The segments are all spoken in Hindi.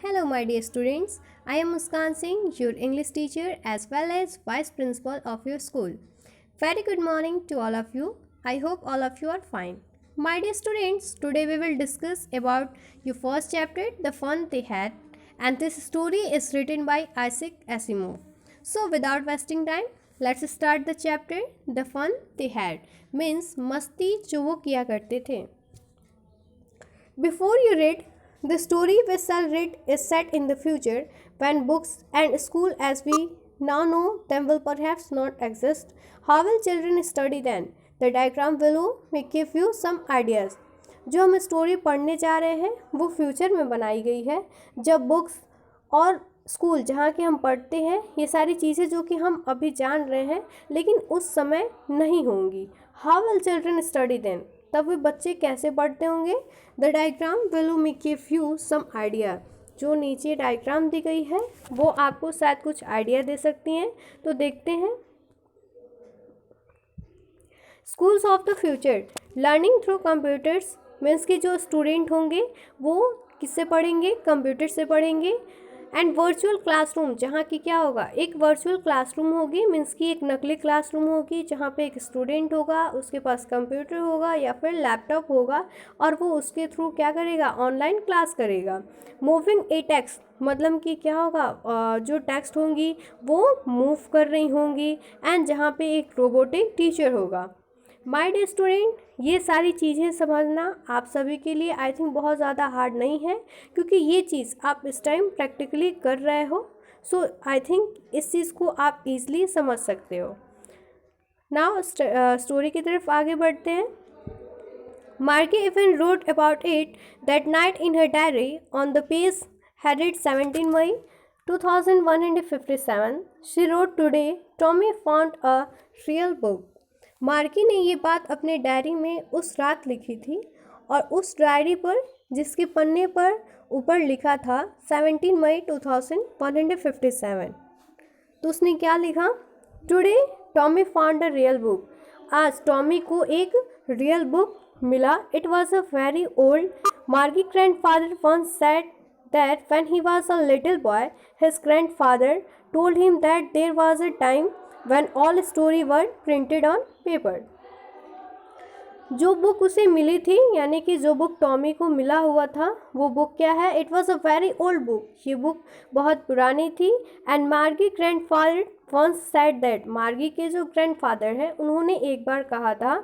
Hello, my dear students. I am Muskan Singh, your English teacher as well as Vice Principal of your school. Very good morning to all of you. I hope all of you are fine. My dear students, today we will discuss about your first chapter, The Fun They Had, and this story is written by Isaac Asimov. So, without wasting time, let's start the chapter. The Fun They Had means मस्ती जो वो किया करते थे. Before you read, the story we shall read is set in the future when books and school as we now know them will perhaps not exist. How will children study then? The diagram below may give you some ideas. जो हम स्टोरी पढ़ने जा रहे हैं वो फ्यूचर में बनाई गई है जब बुक्स और स्कूल जहाँ के हम पढ़ते हैं ये सारी चीज़ें जो कि हम अभी जान रहे हैं लेकिन उस समय नहीं होंगी. How will children study then? तब वे बच्चे कैसे पढ़ते होंगे? The diagram will make you some idea. जो नीचे डायग्राम दी गई है वो आपको शायद कुछ आइडिया दे सकती हैं. तो देखते हैं. Schools of the future learning through computers means कि जो स्टूडेंट होंगे वो किससे पढ़ेंगे? कंप्यूटर से पढ़ेंगे. एंड वर्चुअल क्लासरूम जहाँ की क्या होगा? एक वर्चुअल क्लासरूम होगी मीन्स कि एक नकली क्लासरूम होगी जहाँ पे एक स्टूडेंट होगा, उसके पास कंप्यूटर होगा या फिर लैपटॉप होगा और वो उसके थ्रू क्या करेगा? ऑनलाइन क्लास करेगा. मूविंग ए टेक्स्ट मतलब कि क्या होगा? जो टेक्स्ट होंगी वो मूव कर रही होंगी एंड जहाँ पे एक रोबोटिक टीचर होगा. माय डियर स्टूडेंट, ये सारी चीज़ें समझना आप सभी के लिए आई थिंक बहुत ज़्यादा हार्ड नहीं है क्योंकि ये चीज़ आप इस टाइम प्रैक्टिकली कर रहे हो. सो आई थिंक इस चीज़ को आप इजीली समझ सकते हो. नाउ स्टोरी की तरफ आगे बढ़ते हैं. Marquee even wrote about it that night in her diary on the page headed 17 May 2157. She wrote, today Tommy found a real book. Marquee ने ये बात अपने डायरी में उस रात लिखी थी और उस डायरी पर जिसके पन्ने पर ऊपर लिखा था 17 मई 2157. तो उसने क्या लिखा? Today Tommy found a real book. आज टॉमी को एक रियल बुक मिला. It was a very old. Marquee grandfather once said that when he was a little boy, his grandfather told him that there was a time when all stories were printed on paper. जो बुक उसे मिली थी यानी कि जो बुक टॉमी को मिला हुआ था वो बुक क्या है? It was a very old book. ये बुक बहुत पुरानी थी. एंड मार्गी ग्रैंडफादर वंस सेड दैट. मार्गी के जो ग्रैंडफादर हैं उन्होंने एक बार कहा था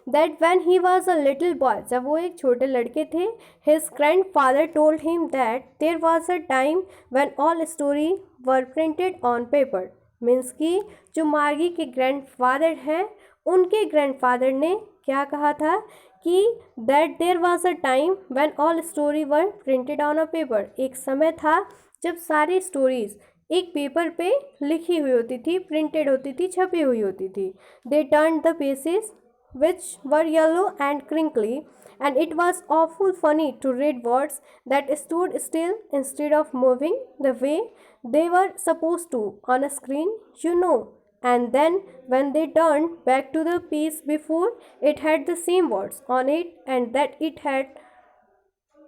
that when he was a little boy, जब वो एक छोटे लड़के थे, his grandfather told him that there was a time when all story were printed on paper. Means कि जो मार्गी के ग्रैंडफादर हैं उनके ग्रैंडफादर ने क्या कहा था कि that there was a time when all story were printed on a paper. एक समय था जब सारी स्टोरीज एक पेपर पे लिखी हुई होती थी, प्रिंटेड होती थी, छपी हुई होती थी. They turn the pages which were yellow and crinkly, and it was awful funny to read words that stood still instead of moving the way they were supposed to on a screen, you know. And then when they turned back to the page before, it had the same words on it and that it had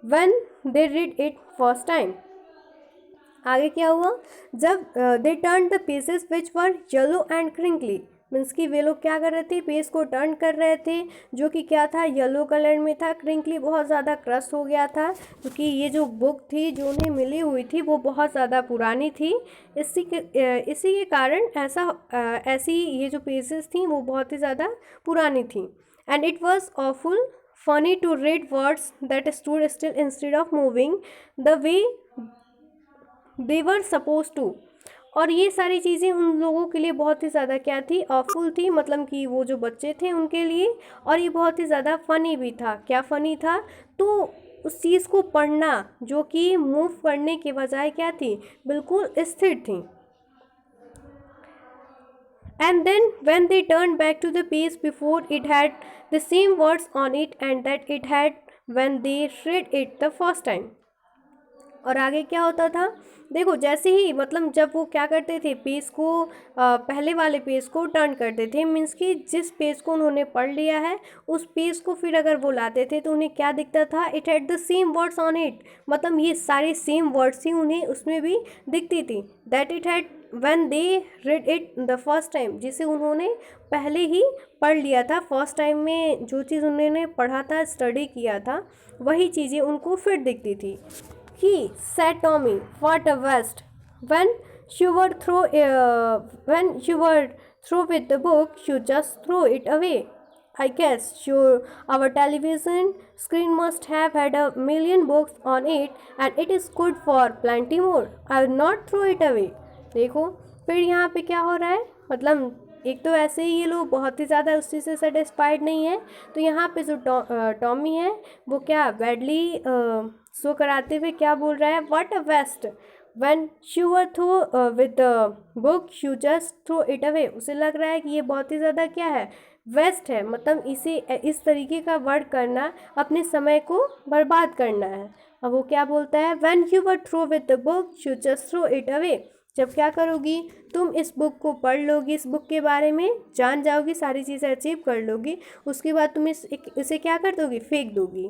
when they read it first time. आगे क्या हुआ? जब they turn the pages which were yellow and crinkly. Means कि वे लोग क्या कर रहे थे? पेज को टर्न कर रहे थे जो कि क्या था? येलो कलर में था. क्रिंकली बहुत ज़्यादा क्रश हो गया था क्योंकि ये जो बुक थी जो उन्हें मिली हुई थी वो बहुत ज़्यादा पुरानी थी. इसी के कारण ऐसी ये जो पेजेस थी वो बहुत ही ज़्यादा पुरानी थी. And it was awful funny to read words that stood still instead of moving the way they were supposed to. और ये सारी चीज़ें उन लोगों के लिए बहुत ही ज़्यादा क्या थी? ऑफुल थी. मतलब कि वो जो बच्चे थे उनके लिए. और ये बहुत ही ज़्यादा फ़नी भी था. क्या फ़नी था? तो उस चीज़ को पढ़ना जो कि मूव करने के बजाय क्या थी? बिल्कुल स्थिर थी. And then when they turned back to the page before, it had the same words on it and that it had when they read it the first time. और आगे क्या होता था, देखो जैसे ही मतलब जब वो क्या करते थे, पेज को पहले वाले पेज को टर्न करते थे, मीन्स कि जिस पेज को उन्होंने पढ़ लिया है उस पेज को फिर अगर वो लाते थे तो उन्हें क्या दिखता था, it had the same words on it, मतलब ये सारे सेम वर्ड्स ही उन्हें उसमें भी दिखती थी। That it had when they read it the first time, जिसे उन्होंने पहले ही पढ़ लिया था, फर्स्ट टाइम में जो चीज़ उन्होंने पढ़ा था, स्टडी किया था, वही चीज़ें उनको फिर दिखती थी। He said Tommy, what a waste. When you were through with the book, you just throw it away. I guess our television screen must have had a million books on it, and it is good for plenty more. I'll not throw it away. देखो फिर यहाँ पे क्या हो रहा है, मतलब एक तो ऐसे ही ये लोग बहुत ही ज़्यादा उस चीज़ से सेटिस्फाइड नहीं है, तो यहाँ पे जो टॉमी है वो क्या बैडली शो कराते हुए क्या बोल रहा है, what a waste, when you were through with the book you just throw it away. उसे लग रहा है कि ये बहुत ही ज़्यादा क्या है, वेस्ट है, मतलब इसे इस तरीके का वर्ड करना अपने समय को बर्बाद करना है। अब वो क्या बोलता है, when you were through with the book you just throw it away, जब क्या करोगी तुम इस बुक को पढ़ लोगी, इस बुक के बारे में जान जाओगी, सारी चीज़ें अचीव कर लोगी, उसके बाद तुम इसे क्या कर दोगी, फेंक दोगी।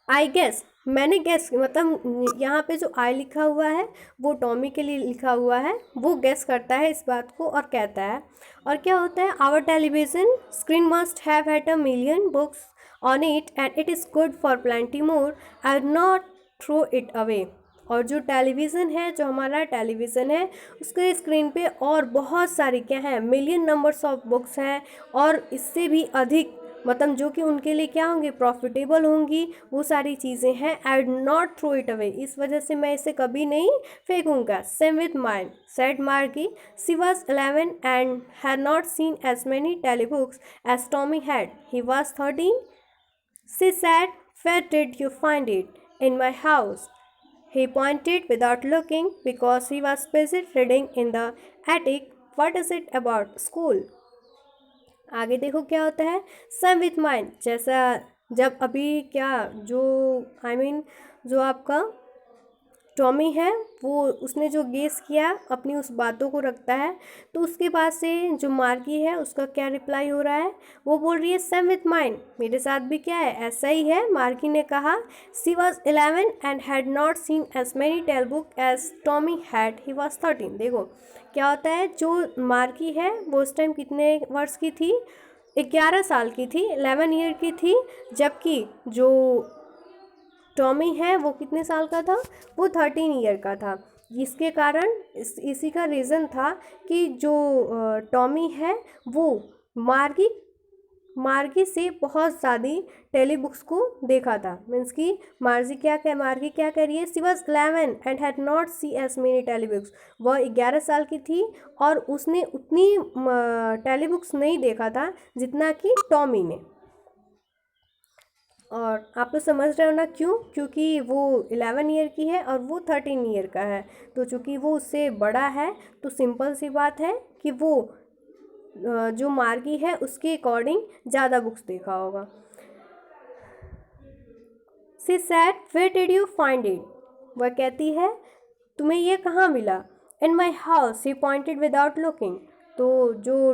आई गेस, मैंने गेस, मतलब यहाँ पे जो आई लिखा हुआ है वो टॉमी के लिए लिखा हुआ है, वो गेस करता है इस बात को और कहता है, और क्या होता है, our television screen must have had a million books on it and it is good for plenty more, I not throw it away. और जो टेलीविज़न है, जो हमारा टेलीविज़न है, उसके स्क्रीन पे और बहुत सारी क्या है, मिलियन नंबर्स ऑफ बुक्स हैं, और इससे भी अधिक, मतलब जो कि उनके लिए क्या होंगे, प्रॉफिटेबल होंगी, वो सारी चीज़ें हैं। I do not throw it away, इस वजह से मैं इसे कभी नहीं फेंकूंगा। Same with mine said Margie, she was 11 and had not seen as many telebooks as Tommy had, he was 13। She said, where did you find it? In my house. He pointed without looking because he was busy reading in the attic. What is it about school? आगे देखो क्या होता है, सम विथ माइंड, जैसा जब अभी क्या जो जो आपका टॉमी है वो उसने जो गेस किया अपनी उस बातों को रखता है, तो उसके बाद से जो मार्की है उसका क्या रिप्लाई हो रहा है, वो बोल रही है सेम विथ माइंड, मेरे साथ भी क्या है, ऐसा ही है। मार्की ने कहा, she was 11 and had not seen as many telebook as Tommy had, he was 13। देखो क्या होता है, जो मार्की है वो उस टाइम कितने वर्ष की थी, 11 साल की थी, 11 ईयर की थी, जबकि जो टॉमी है वो कितने साल का था, वो 13 ईयर का था। इसके कारण इसी का रीज़न था कि जो टॉमी है वो मार्गी से बहुत ज़्यादा टेली बुक्स को देखा था। मीन्स कि मार्गी क्या कह रही है, she was 11 and had not see as many telebooks, वह 11 साल की थी और उसने उतनी टेली बुक्स नहीं देखा था जितना कि टॉमी ने। और आप लोग समझ रहे हो ना क्यों, क्योंकि वो 11 ईयर की है और वो 13 ईयर का है, तो चूँकि वो उससे बड़ा है तो सिंपल सी बात है कि वो जो मार्गी है उसके अकॉर्डिंग ज़्यादा बुक्स देखा होगा। She said, where did you find it? वह कहती है तुम्हें ये कहाँ मिला? In my house, he pointed without looking. तो जो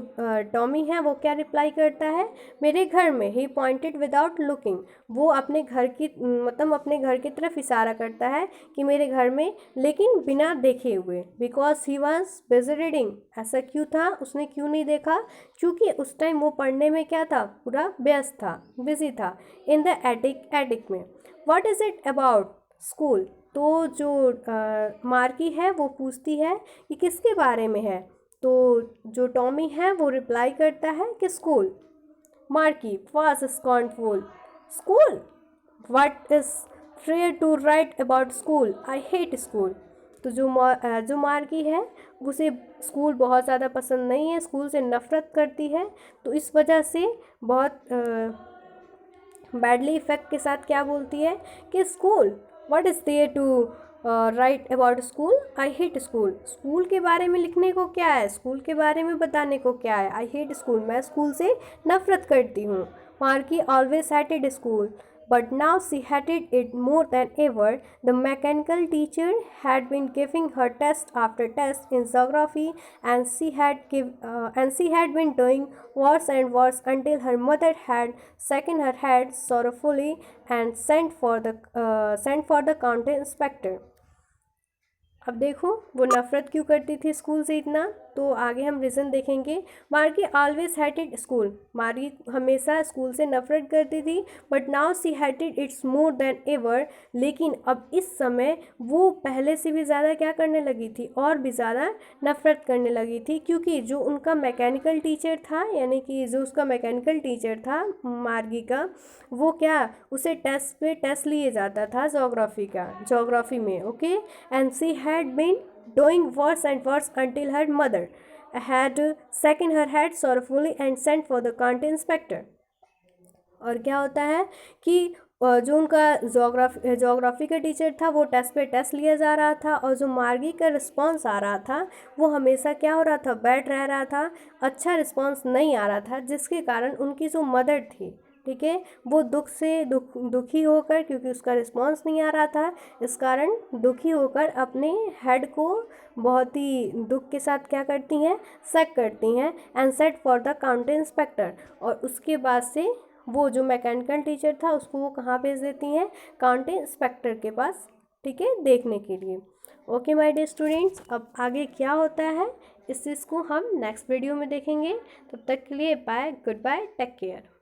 टॉमी है वो क्या रिप्लाई करता है, मेरे घर में। ही पॉइंटेड विदाउट लुकिंग, वो अपने घर की मतलब अपने घर की तरफ इशारा करता है कि मेरे घर में, लेकिन बिना देखे हुए। Because he was busy reading, ऐसा क्यों था, उसने क्यों नहीं देखा, क्योंकि उस टाइम वो पढ़ने में क्या था, पूरा व्यस्त था, बिजी था। इन द एटिक में। What is it about school? तो जो मार्की है वो पूछती है कि किसके बारे में है, तो जो टॉमी है वो रिप्लाई करता है कि school. Margie was scornful, school, what is there to write about school, I hate school. तो जो मार्की है उसे स्कूल बहुत ज़्यादा पसंद नहीं है, स्कूल से नफ़रत करती है, तो इस वजह से बहुत बैडली इफेक्ट के साथ क्या बोलती है कि school, what is there to write about school, I hate school. School के बारे में लिखने को क्या है, स्कूल के बारे में बताने को क्या है, आई हेट स्कूल, मैं स्कूल से नफ़रत करती हूँ। Marquee always hated school, but now she hated it more than ever. The mechanical teacher had been giving her test after test in geography, and she had been doing worse and worse until her mother had shaken her head sorrowfully and sent for the county inspector. अब देखो वो नफ़रत क्यों करती थी स्कूल से इतना, तो आगे हम रीज़न देखेंगे। मार्गी ऑलवेज हेटेड स्कूल, मार्गी हमेशा स्कूल से नफ़रत करती थी, but now see hated it's more than ever, लेकिन अब इस समय वो पहले से भी ज़्यादा क्या करने लगी थी, और भी ज़्यादा नफ़रत करने लगी थी, क्योंकि जो उनका मैकेनिकल टीचर था, यानी कि जो उसका मैकेनिकल टीचर था मार्गी का, वो क्या उसे टेस्ट पे टेस्ट लिए जाता था जोग्राफी में, okay. And she had been doing worse and worse until her mother had shaken her head sorrowfully and sent for the county inspector. और क्या होता है कि जो उनका जोग्राफी का टीचर था वो टेस्ट पे टेस्ट लिया जा रहा था, और जो मार्गी का रिस्पांस आ रहा था वो हमेशा क्या हो रहा था, बैड रह रहा था, अच्छा रिस्पांस नहीं आ रहा था, जिसके कारण उनकी जो मदर थी, ठीक है, वो दुखी होकर, क्योंकि उसका रिस्पांस नहीं आ रहा था, इस कारण दुखी होकर अपने हेड को बहुत ही दुख के साथ क्या करती हैं, शक करती हैं, and set for the county inspector. और उसके बाद से वो जो मैकेनिकल टीचर था उसको वो कहाँ भेज देती हैं, काउंटी इंस्पेक्टर के पास, ठीक है, देखने के लिए। ओके माय डियर स्टूडेंट्स, अब आगे क्या होता है इस चीज़ को हम नेक्स्ट वीडियो में देखेंगे। तब तक के लिए bye, goodbye, take care.